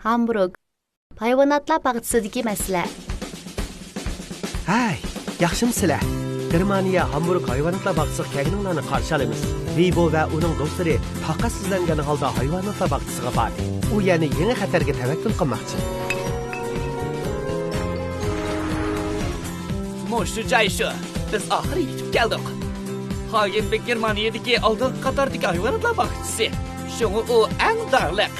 Hamburg. Hayvonotlar bog'chasidagi masala. Hay, yaxshimsizlar. Germaniya Hamburg hayvonotlar bog'chasiga kelganlarni qarshi olamiz. Vibo va uning do'stlari taqatsizlangan holda hayvonotlar bog'chasiga bordi. U yana yangi xatarga tavakkul qilmoqchi. Mo'shu joy shu. Biz oxiri yetib keldik. Hagenbek Germaniyadagi oldingi qatordagi hayvonotlar bog'chasi. Shunga u eng darliq.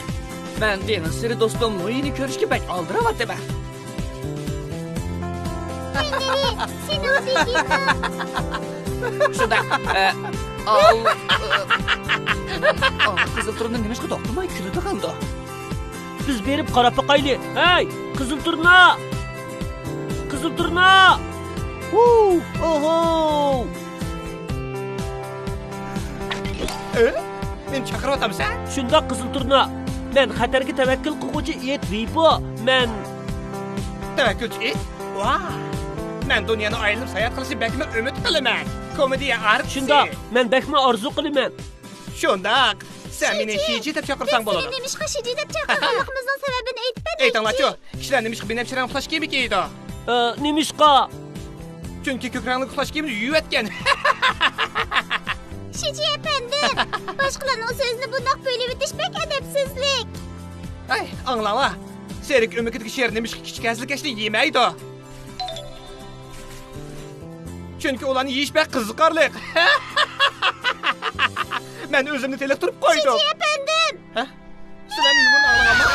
Men dengiz siri do'stim Louis'ni ko'rishga bak oldiryapman. Seni o'zingizmi? Shunda qizil turna nimashqa to'xtamay kuladi qoldi. Biz berib qarab boqayli. Hey, qizil turna! Qizil turna! Oho! Men chaqiryapsan? Shunda qizil turna. Men xatarga tavakkul qiluvchi et Vibo. Men Tavakkulchi it? Vah! Men dunyoni aylanib sayohat qilishni bakma umid qilaman. Komediya artisi. shunda men bakma orzu qilaman. Shundaq. Sen meni Shiji deb chaqirsan bo'ladi. Seni nimishqa Shiji deb chaqirganligimizning sababini aytmading. Aytinglar-chi, kishilar nimishqa binafsharan uxlash kiyimi kiydi? Nimishqa? Chunki ko'kranli uxlash kiyimini yuvayotgan. Shiji efendim, boshqalarning so'zini bundoq bo'lib o'tish bek adabsizlik. Ay, anglama. Serik umikidagi sher nimishqa kichkazlikashni yemaydi. Chunki ularni yeyish bek qiziqarli. Men o'zimni telib turib qo'ydim. Shiji efendim. Ha? Sizlar yumon anglama.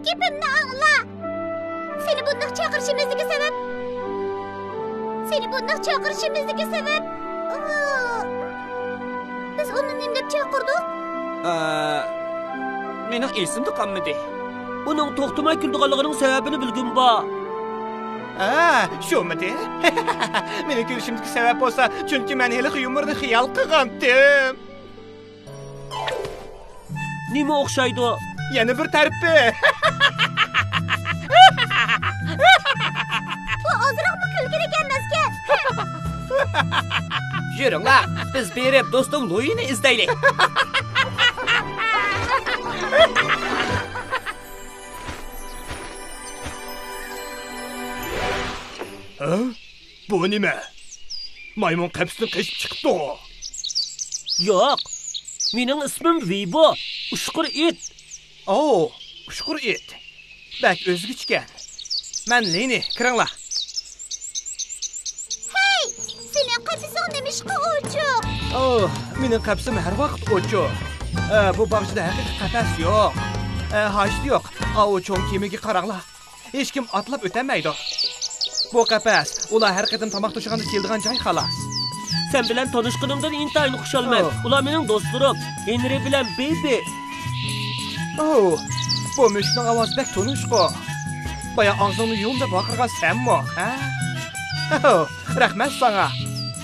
Gapimni angla. Seni bundoq chaqirishimizdagi sabab. Biz uni nima deb chaqirdik? Mening esimda qolmadi. Uning to'xtamay kuldiganligining sababini bilgim bor. Shumidi? Meni kulishimdagi sabab bo'lsa, chunki men hali yumorni xiyol qilgandim. Nima o'xshaydi? Yana bir tarbi. Bu ozroqmi kulgilik emasga? Yuringlar, biz berib do'stim Louis'ni izlaylik. Bu nima? Maymun qapsidan qechib chiqdi. Yo'q. Mening ismim Vibo. Ushqur it. Ushqur it. Bak o'zgichga. Men Leni, kiringlar. Hey, sening qapsing nimishqa ochiq? Mening qapsim har vaqt ochiq. Bu bog'chada haqiqiy qafas yo'q. Hajt yo'q. O cho'ng kemiga qaranglar. Hech kim otlab o'tamaydi. Bu qafas, ular har qadam tomoq to'shig'anda keldigan joy xolos. Sen bilan tanishganimdan intayin xushalman. Ular mening do'stlarim. Henry bilan Baby. Bu mushukning ovozi bak tanishqo. Baya og'zingni yum deb baqirgan senmi, ha? Rahmat sana.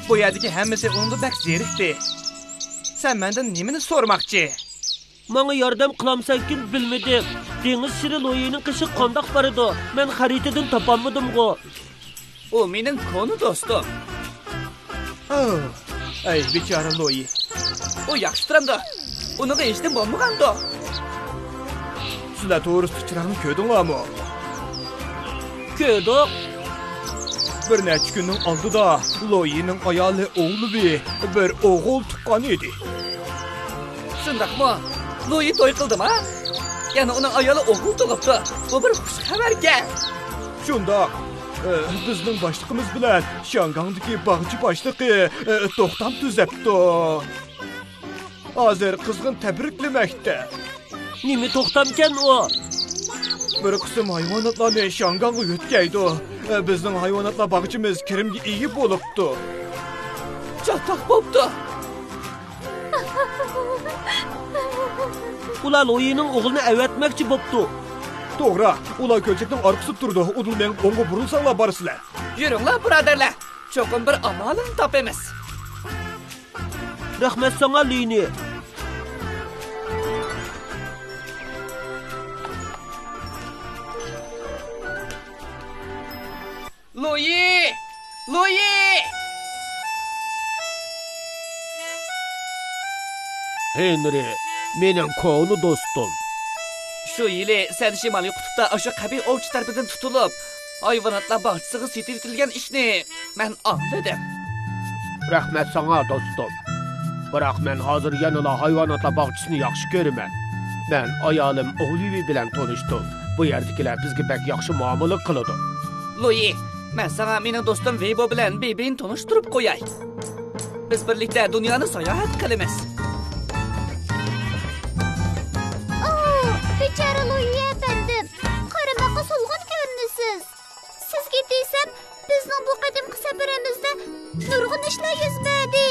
Bu yerdagi hammasi unda bak zerikdi. Sen mendan nimani so'rmoqchi? Menga yordam qilamsan-kin bilmadim. Dengiz siri Louis'ning qishi qandoq boradi? Men xaritadan topolmadim-ku. O mening konu do'stim. Ay, bechora Louis. O yaxshi turamda. Uniga hech nima bo'lmagandi. Sizlar to'g'risi chiroqni ko'rdinglarmi? Ko'rdik. Bir necha kunning oldida Louis'ning ayoli o'g'li bir o'g'il tuqqan edi. Shundaqmi? Louis to'y qildimi? Yana uning ayoli o'g'il tug'ibdi. Bu bir xush xabarga. Shundaq. Bizning boshliqimiz bilan Shangangdagi bog'chi boshlig'i to'xtam tuzabdi. Hozir qizg'in tabriklamoqda. Nima to'xtamkan u? Bir qism hayvonotlarni Shangangga yo'tkaydi. Bizning hayvonotlar bog'chimiz kirimga ega bo'libdi. Chatoq bo'libdi. Ular Louis'ning o'g'lini avatmoqchi bo'pti. To'g'ri, ular ko'chakning orqasida turdi. Ularning o'ngga burilsanglar borsizlar. Yuringlar, birodarlar. Cho'qim bir amalini topamiz. Rahmat sana Leni. Louis! Louis! Henry, mening konu dostum. Şu yili sen Şimali Kutup'ta aşı kabi ovçu tarafından tutulup hayvanatlar bahçesiga setirilgan ishni men anladım. Rahmet sana dostum. Biroq men hozir yanıla hayvanotlar bog'chisini yaxshi ko'raman. Men ayolim Olivi bilan tanishdim. Bu yerdagilar bizga bek yaxshi muomala qiladi. Louis, men sana mening do'stim Weibo bilan Bebini tanishtirib qo'yay. Biz birlikda dunyoni sayohat qilamiz. Bechara Louis efendim. Qaramoqqa so'lg'in ko'rinasiz. Sizga desam, bizning bu qadimgi safarimizda nurg'un ishlar yuz berdi.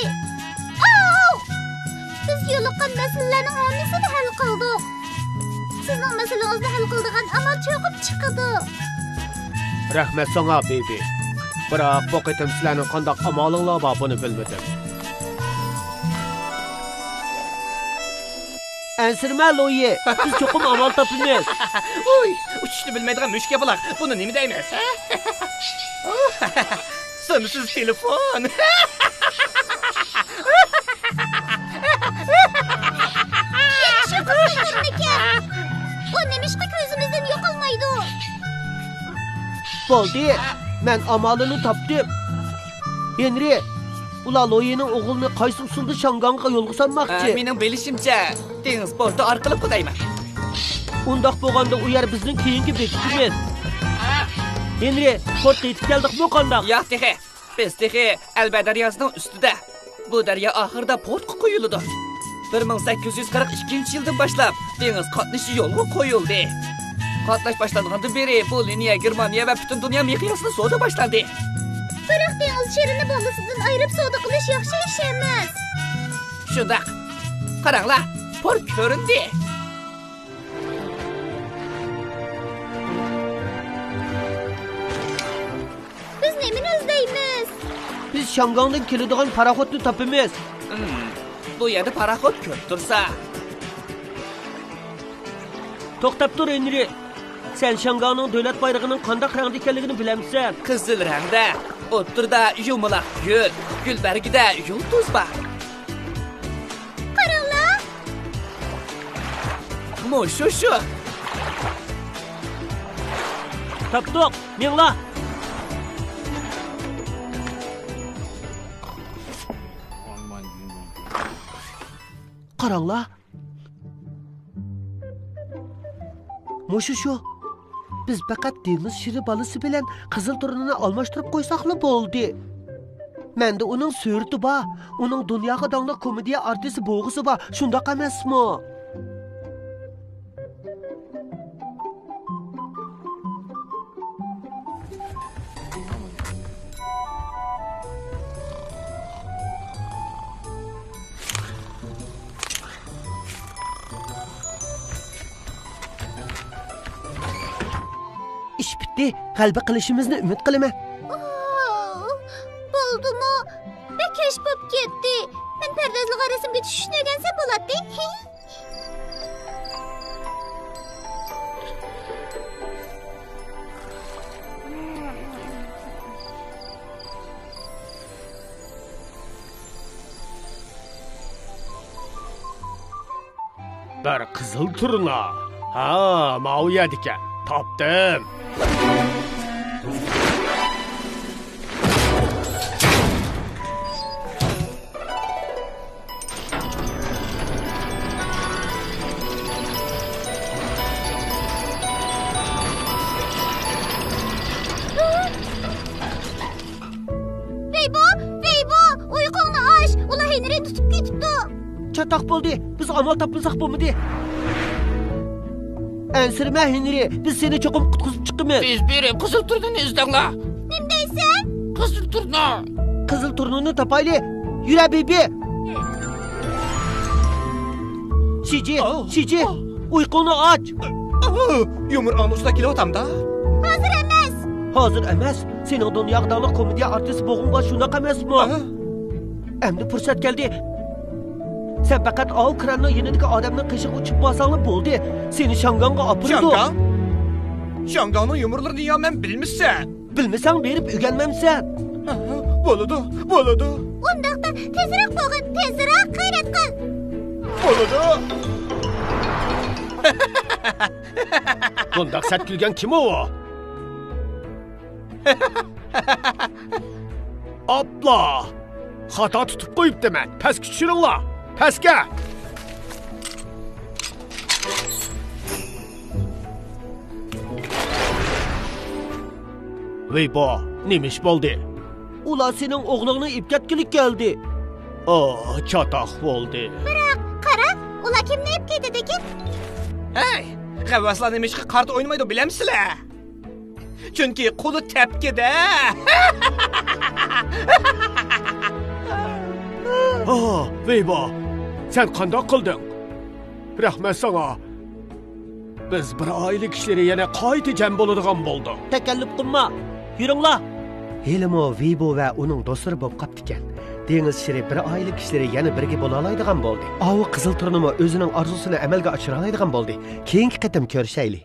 Biz yo'liqqan masalalarning hammasini hal qildik. Sizning masalangizni hal qiladigan amal cho'qib chiqdi. Rahmet sana baby. Biroq bu qitim sizlarning qanday amalinglar bor buni bilmadim. Ansirma Louis, biz cho'qim amal topamiz. Oy, uçuşni bilmaydigan mushka buloq. Buni nima deymiz? Sonsiz telefon. Yaxshi qilgan. Bu nemishqa ko'zimizdan yo'qolmaydi. Bo'ldi, men amalini topdim. Henry, ular Louis'ning o'g'lini qaysi usulda Shanganga yo'lga solmoqchi? Mening bilishimcha, dengiz porti orqali qudayman. Undaq bo'lganda u yer bizning keyingi bekitimiz. Henry, portga yetib keldikmi qandoq? Yo'q, tehe. Biz tehe Alba daryosining ustida. Bu daryo oxirida portga qo'yildi. 1842-yildan boshlab dengiz qatnashi yo'lga qo'yildi. Qatnash boshlangandan beri bu liniya Germaniya va butun dunyo miqyosida savdo boshlandi. Biroq dengiz sherini bog'lisidan ayirib savdo qilish yaxshi ish emas. Shundaq. Qaranglar, port ko'rindi. Biz nimani izlaymiz? Biz Shangangdan keladigan paraxodni topamiz. Bu yerda paraxod ko'p tursa. To'xtab tur Henry. Sen Shangangning davlat bayrog'ining qanday rangda ekanligini bilamsan? Qizil rangda, o'ttirda yumaloq gul, gulbargida yulduz bor. Qaranglar. Shu. Topdik, mingla. Qaranglar. Shu. Biz faqat dengiz shiri balisi bilan qizil turini almashtirib qo'ysaqla bo'ldi. Menda uning surati bor. Uning dunyoga dongli komediya artisti bo'g'isi bor. Shundoq emasmi? İş bitti. G'alaba qilishimizni umid qilaman. Bo'ldimi? Bekesh bo'lib ketdi. Men pardozliga rasmga tushishni o'rgansam bo'ladi. Bir qizil turna. Ha, ma'uyat ekan. Topdim. Weibo, uyqungni och. Ular Henry tutib ketibdi. Çataq bo'ldi. Biz amal topmasak bo'lmadi. Ansirma Henry, biz seni cho'qib qutqizib chiqamiz. Biz berib qizil turnini izdanglar. Nim deysan? Qizil turna. Qizil turnini topayli. Yura bebi. Şici, uyquni och. Yumur anusda kelyapti-da. Hozir emas. Hozir emas. Sening dunyoqdagi komediya artisti bo'g'ingga shunaqa emasmi? Endi fursat keldi. Sen faqat kranning yonidagi odamning qishig'i uchib bosanglar bo'ldi. Seni Shanganga opirdi. Shangangning yumurlarini yo men bilmasam. Bilmasang berib o'rganmamsan. Bo'ladi. Undaqda tezroq bo'g'in, tezroq g'ayrat qil. Bo'ladi. Bundaq sat kulgan kim o? Abla! Xata tutub qo'yibdiman. Pastga tushiringlar. Pastga. Veybo, nima ish bo'ldi? Ular sening o'g'lingni ipkatkilik keldi. Chatoq bo'ldi. Biroq, qara, ular kimni ib ketdi ekan? Hey, g'avvaslar nima ishga qart o'ynamaydi bilamsizlar? Chunki qo'li tepkida. Veybo, sen qandoq qilding? Rahmat sana. Biz bir oila kishilari yana qayta jam bo'ladigan bo'ldi. Takalluf qilma. Yuringlar. Helimo Veybo va uning do'stlari bo'lib qapti ekan. Dengiz shiri bir oila kishilari yana birga bo'la oladigan bo'ldi. Avu qizil turnimi o'zining orzusini amalga oshira oladigan bo'ldi. Keyingi qatam ko'rishaylik.